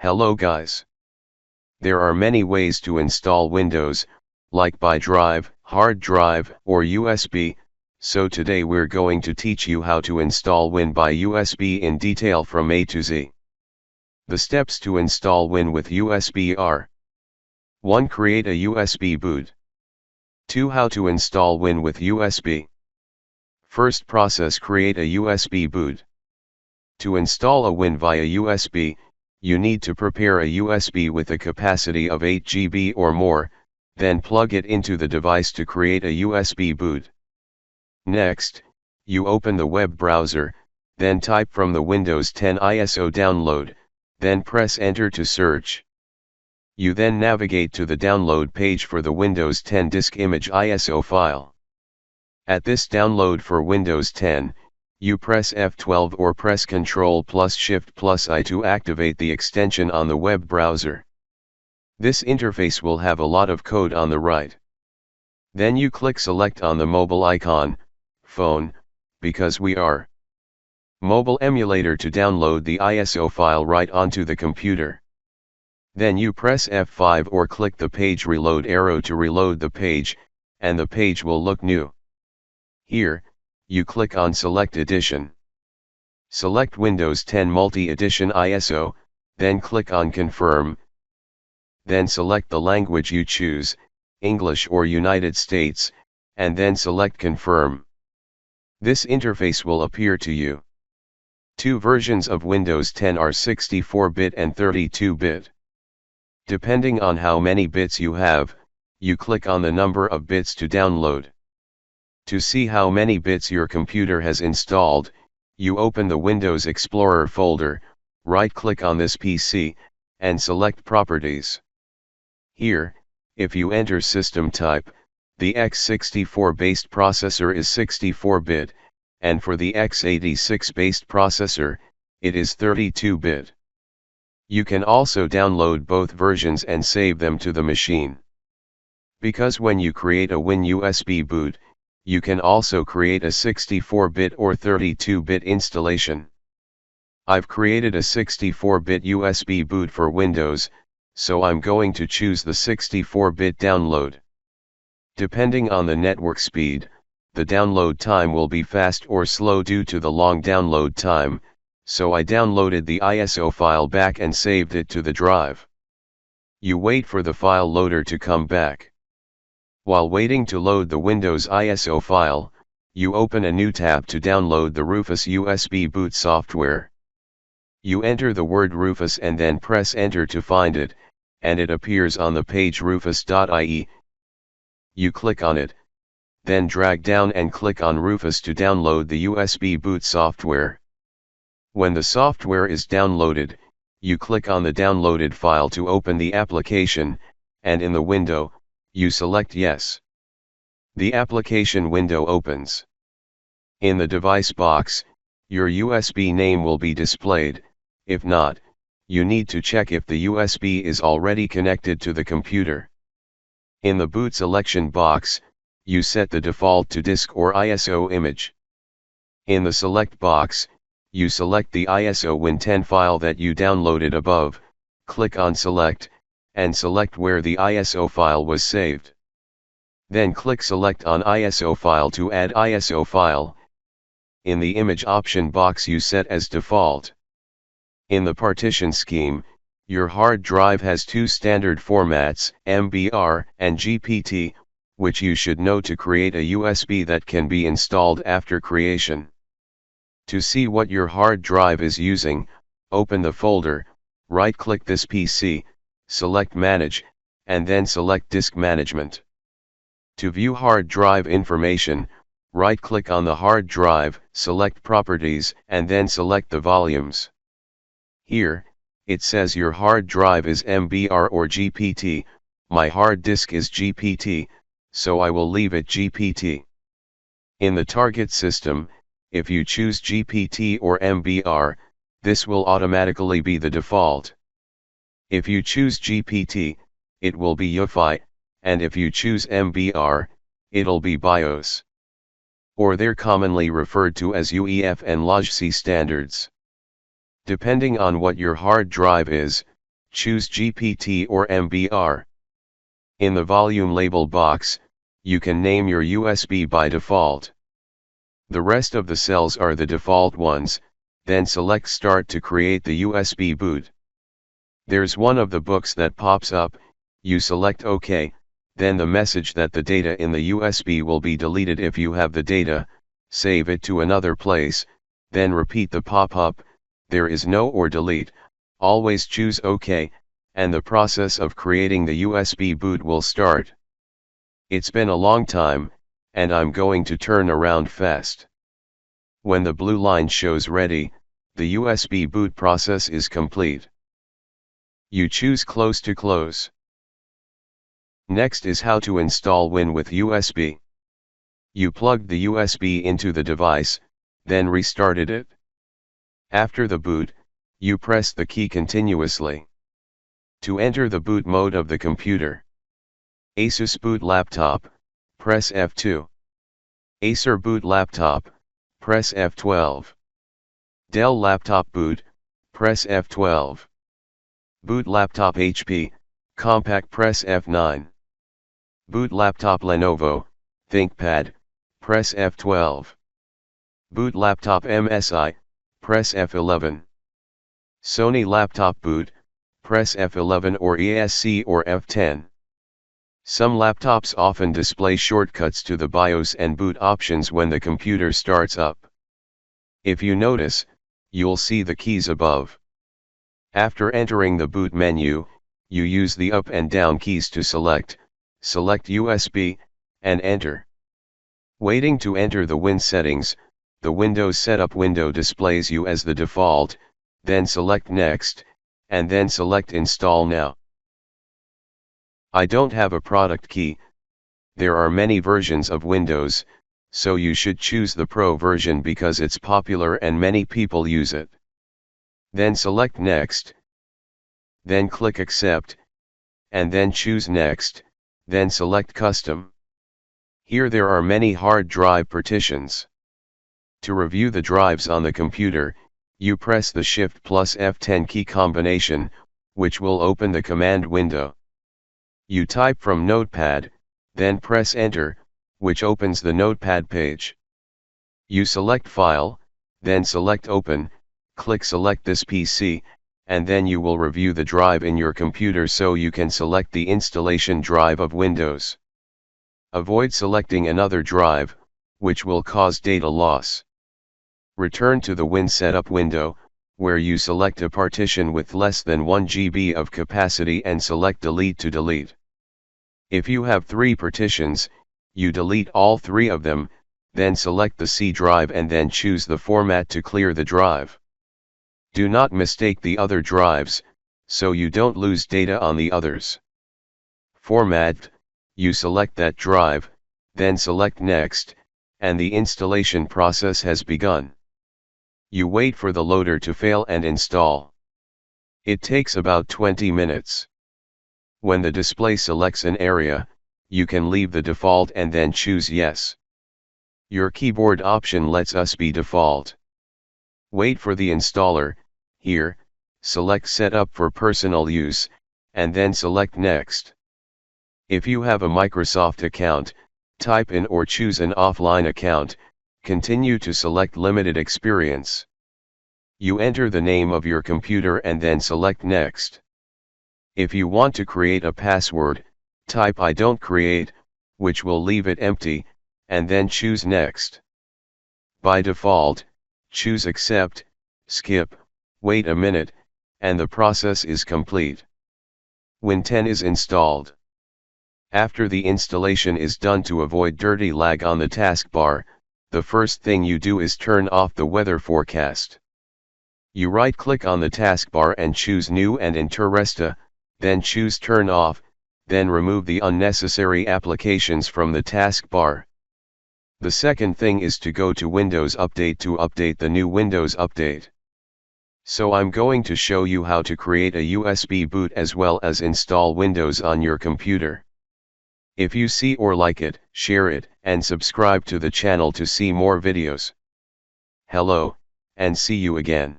Hello guys. There are many ways to install Windows, like by drive, hard drive, or USB, so today we're going to teach you how to install Win by USB in detail from A to Z. The steps to install Win with USB are: 1. Create a USB boot. 2. How to install Win with USB. First process: create a USB boot. To install a Win via USB, you need to prepare a USB with a capacity of 8 GB or more, then plug it into the device to create a USB boot. Next, you open the web browser, then type from the Windows 10 ISO download, then press enter to search. You then navigate to the download page for the Windows 10 disk image ISO file. At this download for Windows 10, you press F12 or press Ctrl plus Shift plus I to activate the extension on the web browser. This interface will have a lot of code on the right. Then you click select on the mobile icon, phone, because we are mobile emulator to download the ISO file right onto the computer. Then you press F5 or click the page reload arrow to reload the page, and the page will look new. Here, you click on Select Edition. Select Windows 10 Multi-Edition ISO, then click on Confirm. Then select the language you choose, English or United States, and then select Confirm. This interface will appear to you. Two versions of Windows 10 are 64-bit and 32-bit. Depending on how many bits you have, you click on the number of bits to download. To see how many bits your computer has installed, you open the Windows Explorer folder, right-click on this PC, and select Properties. Here, if you enter system type, the x64-based processor is 64-bit, and for the x86-based processor, it is 32-bit. You can also download both versions and save them to the machine. Because when you create a Win USB boot, you can also create a 64-bit or 32-bit installation. I've created a 64-bit USB boot for Windows, so I'm going to choose the 64-bit download. Depending on the network speed, the download time will be fast or slow due to the long download time, so I downloaded the ISO file back and saved it to the drive. You wait for the file loader to come back. While waiting to load the Windows ISO file, you open a new tab to download the Rufus USB boot software. You enter the word Rufus and then press enter to find it, and it appears on the page rufus.ie. You click on it, then drag down and click on Rufus to download the USB boot software. When the software is downloaded, you click on the downloaded file to open the application, and in the window, you select Yes. The application window opens. In the device box, your USB name will be displayed. If not, you need to check if the USB is already connected to the computer. In the boot selection box, you set the default to disk or ISO image. In the select box, you select the ISO Win10 file that you downloaded above, click on Select, and select where the ISO file was saved. Then click Select on ISO file to add ISO file. In the image option box you set as default. In the partition scheme, your hard drive has two standard formats, MBR and GPT, which you should know to create a USB that can be installed after creation. To see what your hard drive is using, open the folder, right-click this PC, select Manage, and then select Disk Management. To view hard drive information, right-click on the hard drive, select Properties, and then select the volumes. Here, it says your hard drive is MBR or GPT, my hard disk is GPT, so I will leave it GPT. In the target system, if you choose GPT or MBR, this will automatically be the default. If you choose GPT, it will be UEFI, and if you choose MBR, it'll be BIOS. Or they're commonly referred to as UEFI and LOGC standards. Depending on what your hard drive is, choose GPT or MBR. In the volume label box, you can name your USB by default. The rest of the cells are the default ones, then select Start to create the USB boot. There's one of the books that pops up, you select OK, then the message that the data in the USB will be deleted if you have the data, save it to another place, then repeat the pop-up, there is no or delete, always choose OK, and the process of creating the USB boot will start. It's been a long time, and I'm going to turn around fast. When the blue line shows ready, the USB boot process is complete. You choose Close to close. Next is how to install Win with USB. You plugged the USB into the device, then restarted it. After the boot, you press the key continuously. To enter the boot mode of the computer. Asus boot laptop, press F2. Acer boot laptop, press F12. Dell laptop boot, press F12. Boot laptop HP, compact, press F9. Boot laptop Lenovo, ThinkPad, press F12. Boot laptop MSI, press F11. Sony laptop boot, press F11 or ESC or F10. Some laptops often display shortcuts to the BIOS and boot options when the computer starts up. If you notice, you'll see the keys above. After entering the boot menu, you use the up and down keys to select USB, and enter. Waiting to enter the Win settings, the Windows Setup window displays you as the default, then select Next, and then select Install Now. I don't have a product key. There are many versions of Windows, so you should choose the Pro version because it's popular and many people use it. Then select Next. Then click Accept. And then choose Next, then select Custom. Here there are many hard drive partitions. To review the drives on the computer, you press the Shift plus F10 key combination, which will open the command window. You type from Notepad, then press Enter, which opens the Notepad page. You select File, then select Open, click Select this PC, and then you will review the drive in your computer so you can select the installation drive of Windows. Avoid selecting another drive, which will cause data loss. Return to the Win Setup window, where you select a partition with less than 1 GB of capacity and select Delete to delete. If you have 3 partitions, you delete all 3 of them, then select the C drive and then choose the format to clear the drive. Do not mistake the other drives, so you don't lose data on the others. Format, you select that drive, then select Next, and the installation process has begun. You wait for the loader to fail and install. It takes about 20 minutes. When the display selects an area, you can leave the default and then choose Yes. Your keyboard option lets us be default. Wait for the installer. Here, select Setup for personal use, and then select Next. If you have a Microsoft account, type in or choose an offline account, continue to select Limited Experience. You enter the name of your computer and then select Next. If you want to create a password, type I don't create, which will leave it empty, and then choose Next. By default, choose Accept, Skip, wait a minute, and the process is complete. Win 10 is installed. After the installation is done, to avoid dirty lag on the taskbar, the first thing you do is turn off the weather forecast. You right-click on the taskbar and choose New and enter Resta, then choose Turn Off, then remove the unnecessary applications from the taskbar. The second thing is to go to Windows Update to update the new Windows Update. So I'm going to show you how to create a USB boot as well as install Windows on your computer. If you see or like it, share it, and subscribe to the channel to see more videos. Hello, and see you again.